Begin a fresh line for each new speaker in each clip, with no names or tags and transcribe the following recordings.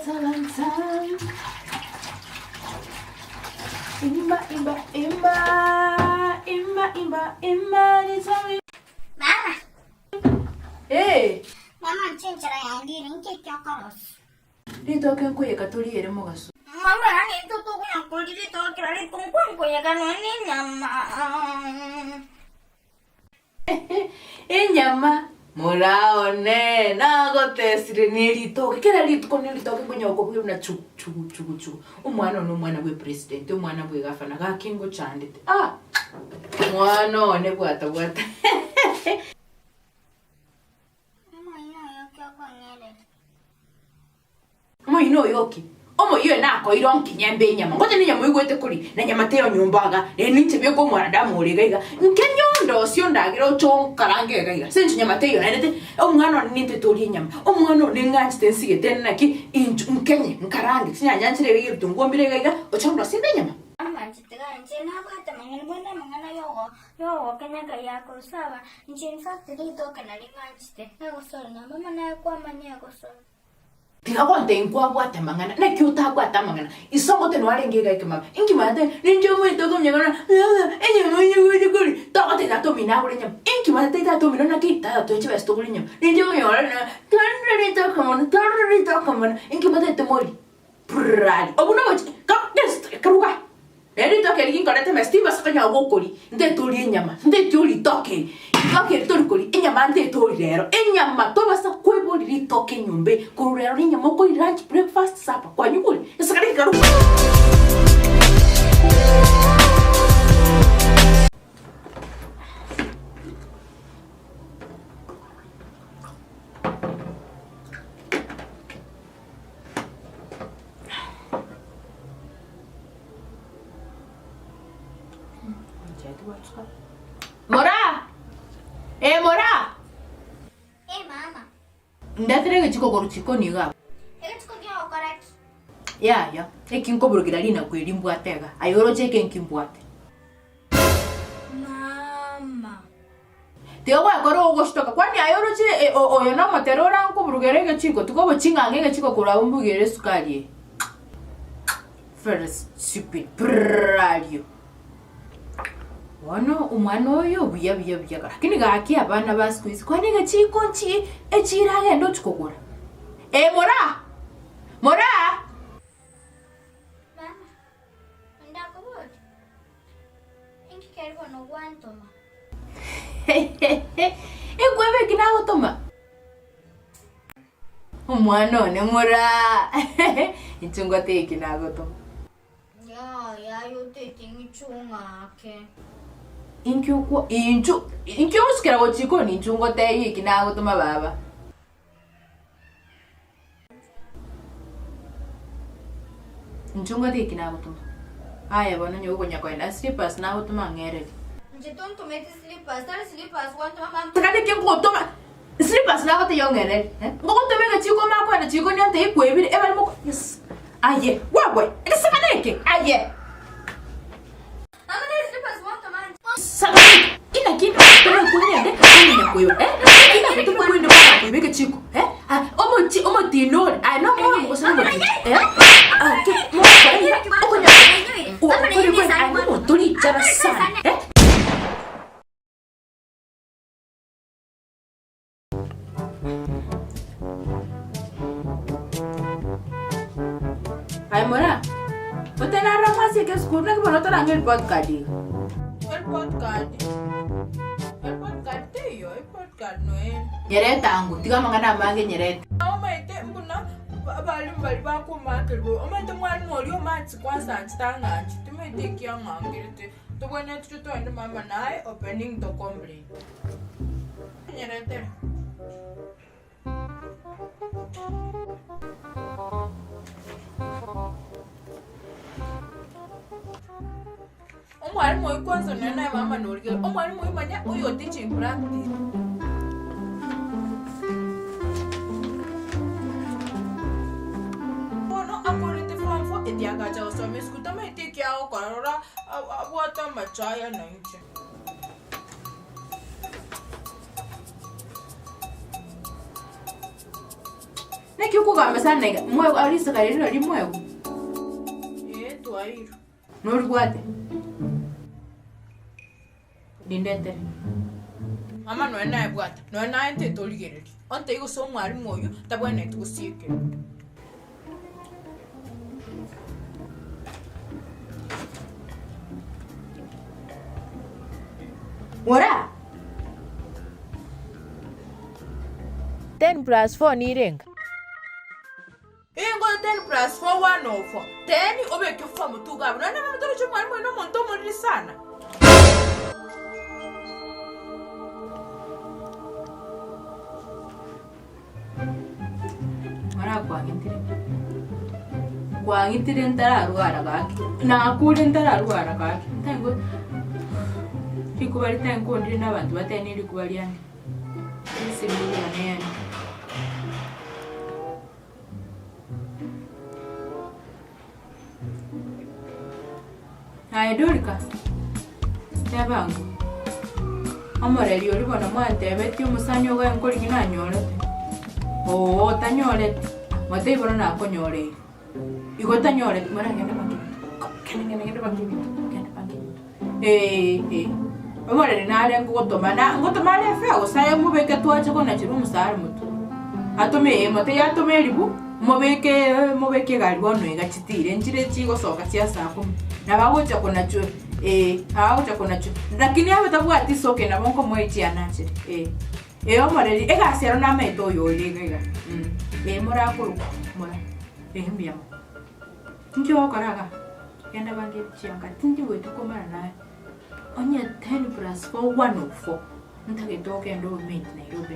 Talantan. Imba, imba, imba. Imba, imba, imba.
Mama.
Hey.
Mama nchenchera yangi rinke kyakaros.
Nitoke nkuye katuliyere mugaso.
Mama nani toto kuna kuliri toke rali kunkuye kanoni nyama.
Inyama muraone nagotesire nilitoke kera lituko nilitoke kunyoko bwe na chu umwana n'umwana we president umwana bwe gafana gakingo chandite mwana one bwata Moino yoki. Omo iyo nako ironki nyembe nyama. Ngote ni nyama igwete kuri na nyama teo nyumbaga. Ninte byo ko mwanadamu urigaiga. Nkenyondo sio ndagira cho karange gaiga. Senje nyama teo na nete omwana ninte toli nyama. Omwana ni nganchi tensige tenaki nkenye nkarange. Sinyanya nchire bigi tungombire gaiga. Ochamba sinde nyama.
Mama chitega nchena bata mangana mangana yogo kenyaga yako sawa. Nchini factory toke na linganchite. Nago solo na mama na kwa mani yako solo.
Tiga konte inkwa bwata mangana na kyuta bwata mangana isongo te no alengega ikema inki mate ninjo mwito komnyagana enye mwenye kuri tokote na to mina kuri nyam inki mate ta to mina na kita to eche besto kuri nyam ninjo yora na tanri to kamana inki mate te mori prali obuna mochi ka dest karuga eri to keri kinko te mesti bas kanya gokori nde toli nyama nde toli toke toke toli kuri nyama nde toli rero nyama to basa kwebo ri toke nyumbe kurero ni nyama ko lunch breakfast supper kwa nyukuri esakari karuga Mora! Mora!
Mama.
Ndaterege chiko koru chiko niga.
Chiko kya correct.
Ya. Ekinko burgira lina kwelimbwa tega. Ayoro cheke nkimbwate.
Mama.
Teo kwa koro ogoshtoka. Kwani ayoro che oyo na materora nko burgerege chiko. Tuko chingangenge chiko kura umbugere sukari. First stupid pralio. Wano umwana oyo buya lakini gaki abana basikuizi kwani gachiko nchi echirage ndo chikogora mora
Mama ndakubona inki karibu no gwantoma
ekwebe kinago toma umwana one mora inchungo te kinago toma
ya yote tingichunga ke
Inkyo usikira gochiko ni nchungo te yiki nago toma baba. Nchungo te yiki nago toma. Aya bono nyogo nyako ina slippers nago toma ngere.
Nje tonto meti slippers wanto mama.
Takade ke ngo toma slippers nago te yongere. Ngo toma ga chiko mako na chiko nyante ikwebire ebali moko. Yes. Aye, wabwe. Ekisakaneke. Aye. Saka ina kintu tuma kunyende ina kuyo ina tuma kuyo kwa kubeke chiko omo tino no mo mo sana mo ke mo kwa okunya o mo tuli chara sana ay mora utena ramasi ke skul na ko nota rangel podcast tío, el podcast no es. Nyereta angu, tiga mangana mange nyereta. Omaite mbuna bali bakumakirwe. Omaite mwana oli omatsi kwanza antitanga anti. Tumaite kyanga ngirite. Tubone tuto ende mama nae opening to complete. Nyereta. Omwalimu oyo kwanza nena mama nolike omwalimu oyo manya oyo teaching practice bono akorete famfo etiagacha osome skutama etikiao korora abwata machaya na nche Nekiuko kama sana mwe alisa kalilo ali mwe. Twairo. Nori gwate. Dindete. Mama no na bwata. No na ente toligereri. Onte igo so mwari moyo tabwana tukusike. Ora.
10 plus 4 ni renga.
Ingo 10 plus 4 104. 10 obeke fa mutuga. Nana mama tolo chuma alimo no monto muri sana. Mara kwa ngitire ndara ruara gaki. Na kule ndara ruara gaki. Tango Likubali tango ndi n'abantu batene likubali yange. Simuli yanene. Dorika. Tabango. Amore liyo libona mwante beti umusanyo gwa nkoli kinanyole. Oh, tanyole. Mate ibona nakonyole. Igo tanyole mara ngene bangi. Ngene bangi. Amore nale ngotoma le feo saye mubeke twache kona chiru musare mutu. Atome mate yatome libu. Mubeke gali bono egachitire nchire chigo soka chiasa ko. Nabagocha kona chu abagocha kona chu. Lakini abo tabwati soke na bonko mwechi anache. Omoreri egasiaro na meto yo liga. Mora kuru mora. Mbia. Njoo karaga. Yanda bangi chianga tinji wetu komara naye. Onye 10 plus 4 104. Ntage toke ndo meet Nairobi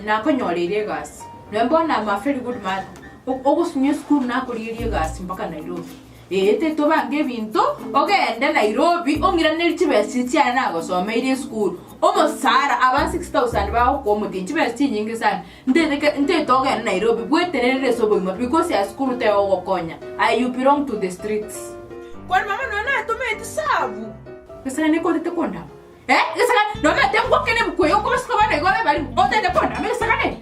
na konyolere gas. Nembona ma very good math. Ogusunye school na kuriye gas mpaka Nairobi. Ete tobange bintu ogende Nairobi ongira nelichibesi cyana gosomere school. Omosara aba 6000 bawo ko mutinchi besi nyingi sana. Nte toge Nairobi bweterere sobo because ya school te ogokonya. You belong to the streets. Kwa mama nona atomete sabu. Kesa ni ko te konda. Kesa no me tengo que ne bukoyo ko sko bana go bari. O te konda me kesa ne.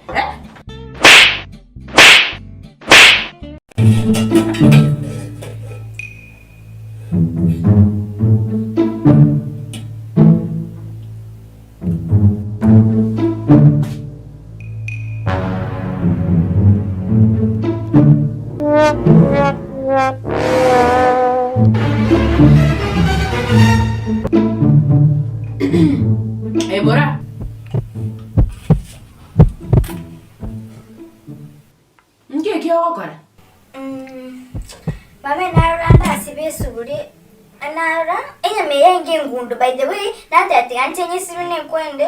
Bora. Nge kiyo kora.
Mama naranda sibesuri. Anara enya meyenge ngundu by the way nata atinganche sirune kwende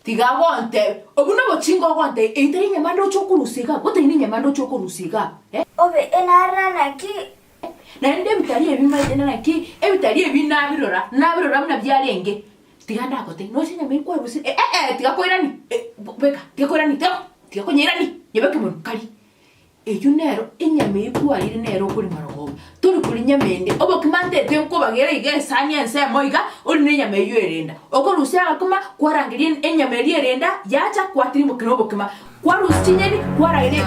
Tiga wonte obuno bochingo wonte ite nyamando chokurusiga bote ni nyamando chokurusiga
obe enara naki
na ndem bitali ebimaide na naki ebitali ebinabirora muna byarenge tiga ndakote no sinya mekwa rusi tiga koirani beka tiga koirani tiga konyirani yebeke mun kali eyunero inyame ikwalire nero kuri marogo turi kuri nyamende obo kimante tenko bagera ige science moiga uri nyame yurenda oko rusya kuma kwarangirie enyame yurenda yacha kwatiri mu kinobo kima kwarusinyeni kwaraire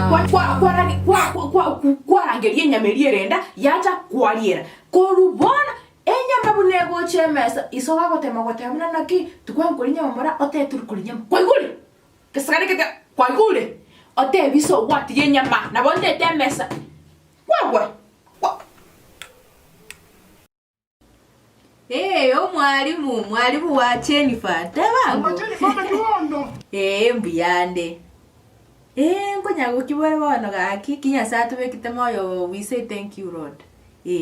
kwarangirie enyame yurenda yacha kwaliera korubona enyame bunego chemesa isoga gotema gotema naki tukwankuri nyamara ote turi kuri nyama kwaigule kesagare kete kwaigule ote biso wati yenyama na bonde temesa kwagwa mwalimu wa Jennifer tabango mbiyande ngonya gukibore bono gaki kinya satu bekite moyo we say thank you Lord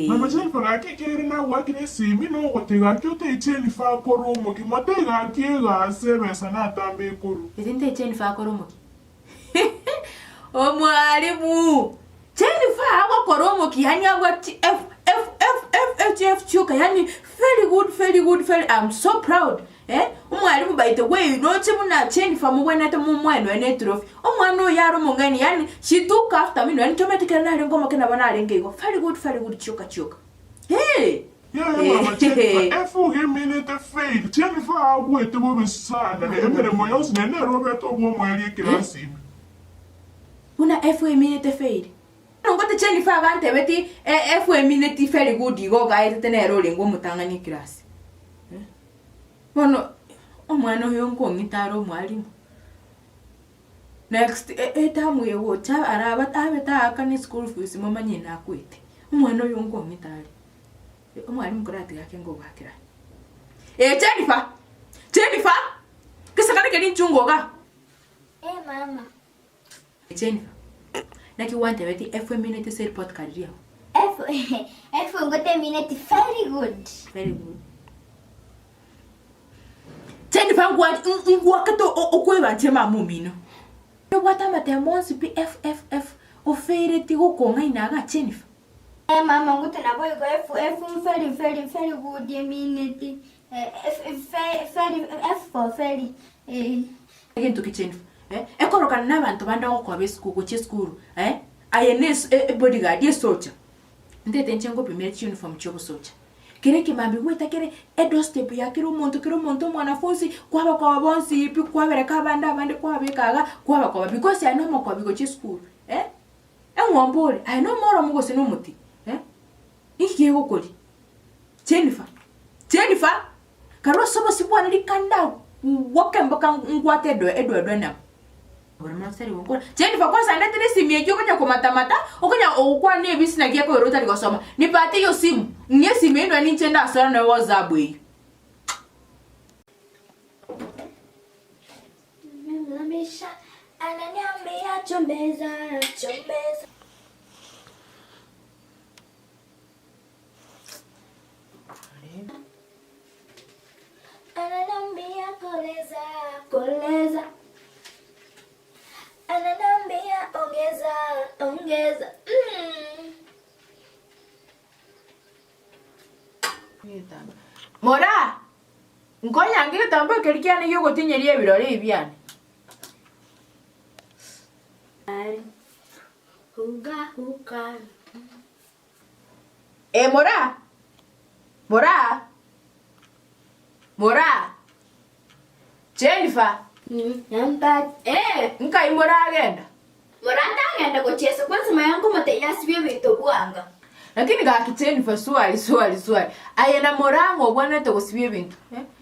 Mama Jennifer gaki kere na wakine simi no gotega kyote Jennifer koromo kimotega kiega sebesa na tambe kuru
Izinde Jennifer koromo mwalimu Jennifer hawa koromo kihani hawa F chuka yani very I'm so proud umwalimu by the way you know chimuna Jennifer mubwana ta mumwana ene trophy omwana yaro mungani yani she took after me no automatically na ngoma kana bana rengego very good chuka
yeah Mama Jennifer efu geminute fail Jennifer agwete bo besana emere moyos nene Roberto bo mwali kilasi
una F minute fail ngote Jennifer gante beti F minute very good go ga ite na rolling go mutangani class bono omwana oyo nkongitaro mwalimu next etamu yewo cha araba abeta akani school fees mama nyina akwete omwana oyo nkongitari omwalimu kurati yake ngo bakira Jennifer kisa kale kali nchungoga
mama
Jennifer naki wante beti F minute say report card yao
F ngote minute very good
Jennifer ngwa kato okweba ntema mumino wata matemonsi pi FFF ofere ti go konga inaga Jennifer
mama ngote na boy go F very good minute F for very
again to kitchen ekoroka n'abantu banda okwa besikuko che school INS bodyguard ye soldier ndete nchengo primary uniform cho soldier kire kimambi weta kire edo step ya kiro monto mwanafunzi kwaba kwa bonsi ipi kwabereka banda abandi kwabekaga kwaba kwa because I know mo kwa bigo che school enwombole I know more mugo sino muti iki yego koli Jennifer karo sobo sibwana likanda wakemboka ngwate edo na ora maseri wonko Jennifer kwa sanda tele simie joko nya komatamata okonya okwa ne bisina giako rota likosoma nipate yo simu nye simu eno ani nchenda asara na WhatsApp yi
Mamisha ananiambia chombeza ananiambia koleza ananiambia ongeza
Mora ngonya ngire tambo kelikiane yo gotinyeri ebirore ebyane
Huga
Mora Jennifer nkai mora agenda
ngenda kucheza kwanza mayangu mateyasi byo bitogwanga
lakini ga Jennifer swali ayena morango bwana to gusibye bintu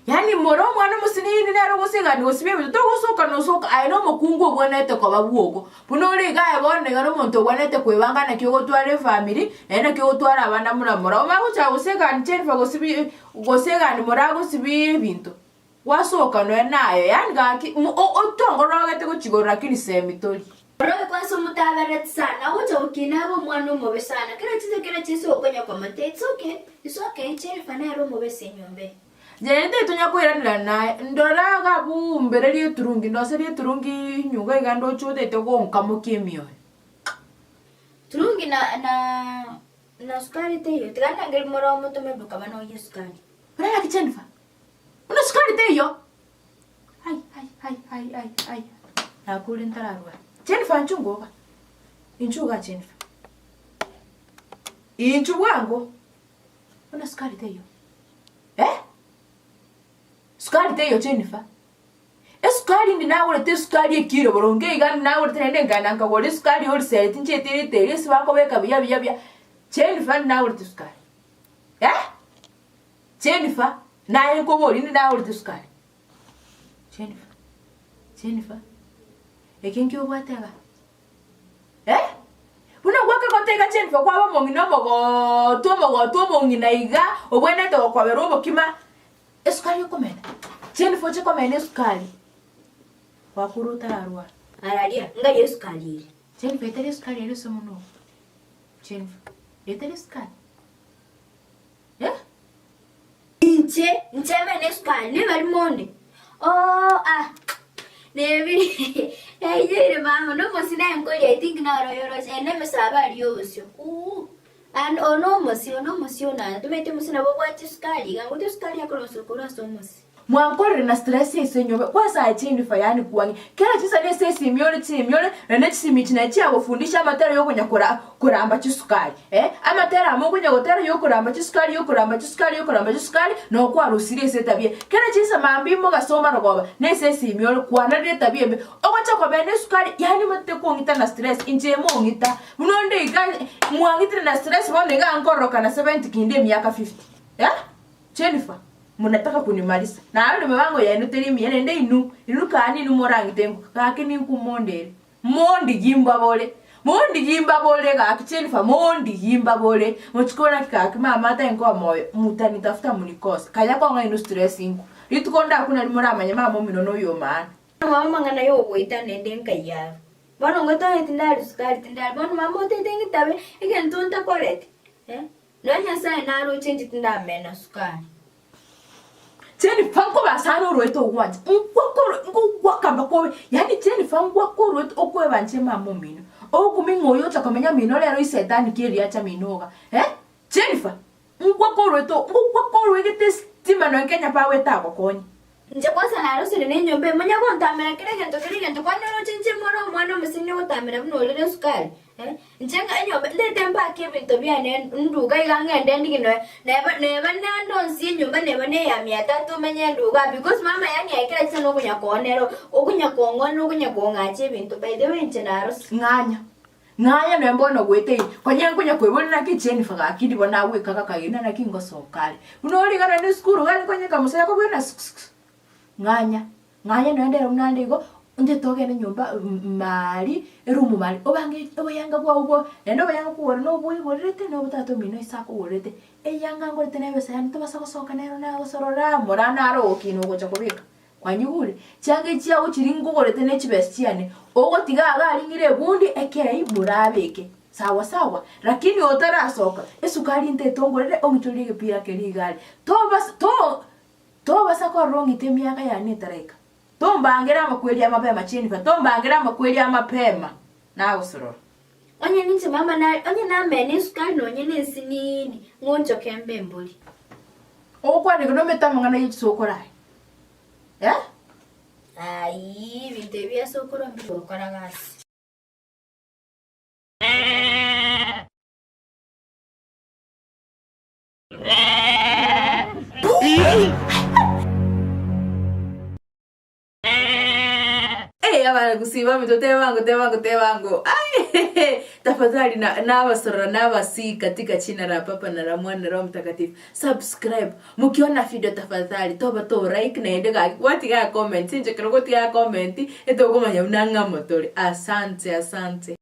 yani moro mwana musini nero gusiga ni gusibye bintu to gusoka no soka ayeno mukungu bwana to kwa babuogo puno ri ga ebone ngaro muntu bwana to kwebanga na kyo tware family na kyo twara abana mura ma gucha gusiga ni Jennifer gusiga ni mora gusibye bintu wasoka no nayo yani ga otongoro gate guchigora kini semitori
roho kwanza mutabarati sana ucha ukinabo mwana umube sana kira chiso okonya kwa mate it's okay Jennifer na ro mube senyombe
Jende tunya kwiranira naye ndora gabu mbere ri turungi ndoseri turungi nyuga igando chote to gonka mukimio
turungi na sukari teyo tigana ngel moro muto meduka bana oye sukari
Raya ki Jennifer una sukari teyo ai na kulintararwa Jennifer nchungoga inchuga Jennifer inchu wangu una sukari teyo sukari teyo Jennifer sukari ndi nawe te sukari ekiro boronge igani nawe tende ngana nka wole sukari hol set nche tere sibako beka bya Jennifer nawe te sukari Jennifer naye ko boli ndi nawe te sukari Jennifer ekinki obwatega buna gwaka kotega Jennifer kwa ba mongi no mogo tomo ngina iga obwene to kwa berobo kima esukari komena Jennifer che komena esukari wakuruta arwa
aralia ngaye sukari
Jennifer etere esukari ero somuno Jennifer etere esukari
nche mene sukari ne bali monde Nevi, mama, no mosina enkoli, I think na royoros, and never sabari yosio. And no mosio na, to make mosina watch scali, and what is scali across the corazon.
mwankore na stress isenyobe kwasa achindi fayani kuwangi kera chisa ne sesi imyole na chisi na chia gufundisha amatera yo kuramba chisukari amatera amungu nyagotera yo kuramba chisukari no kwa rusire se tabie kera chisa mambimo gasoma rogoba ne sesi imyole kwana de tabie mbe ogocha kwa bene sukari yani mate ko ngita na stress inje mo ngita munonde igani mwangitira na stress wone ga ankoroka na 70 kinde miaka 50 Jennifer munataka kunimaliza na hayo nimewango ya inu telimi nende inu kani numorangi tengu kakini nkumondere mondi jimba bole ga Jennifer mondi jimba bole muchikona kikaki mama tengo moyo mutani tafuta munikosa kaya kwa inu stress ingu litukonda kuna limora mama mumino yo man
mama ngana yo boita nende nkaya bono ngoto etindali sukari tindali bono mama otetengi tabe igen tonta korete Nanya sai na ro change tinda mena sukari.
Jennifer ko basano roeto wanje. Ngwakamba ko yani Jennifer ngwako roeto okwe banje mamomino. Okumingo yo takamenya mino lero isetani kiri acha minoga. Jennifer ngwako roeto stima no Kenya pa weta kokonyi.
Nje kwanza na rusi ni nyombe munya ko ntamera kire gento kwa no chinchi moro mwana musini ko tamera buno lele sukari. Njenga nyombe ndete mbake bintu byane nduga igangende ndikino neba nando nsi nyumba neba ne ya 300 menya nduga because mama yani aikira tsano okunya konero okunya kongono okunya kongache bintu by the way nje na rusi
nganya nembono gwete kwanya kunya kwebona ki Jennifer akidi bona we kaka kagina na kingo sokale unoli kana ne skuru gani kwanya kamusaya ko bena nganya noendera unandigo nje toge ne nyumba mali erumu mali obayanga kwa ubo endo bayanga kuwora no boy borete no butato mino isako borete eyanga ngorete ne besa yani tobasa kosoka nero na osorora morana ro kino gocha kubika kwanyugule change chiago chiringo gorete ne chibestiane ogo tigaga alingire bundi ekei burabeke sawa lakini otarasoka esukari nte tongorere omutulike pira keligali tobasa ko rongi temiaka ya nitareka tombangira amakweli amapema Jennifer tombangira amakweli amapema na usorora
onye ninche mama na onye na mene sukari no onye nesinini ngonjo kembe mbuli
okwani no metamangana yitsokora
ai vitebia sokoro mbiko karagasi
Abana gusiba mitote wangu ai tafadhali na wasora na wasi katika jina la Baba na la Mwana na Roho Mtakatifu subscribe mukiona video tafadhali toba to like na endega watiga comment nje kirogoti ya comment etogomanya unanga motore asante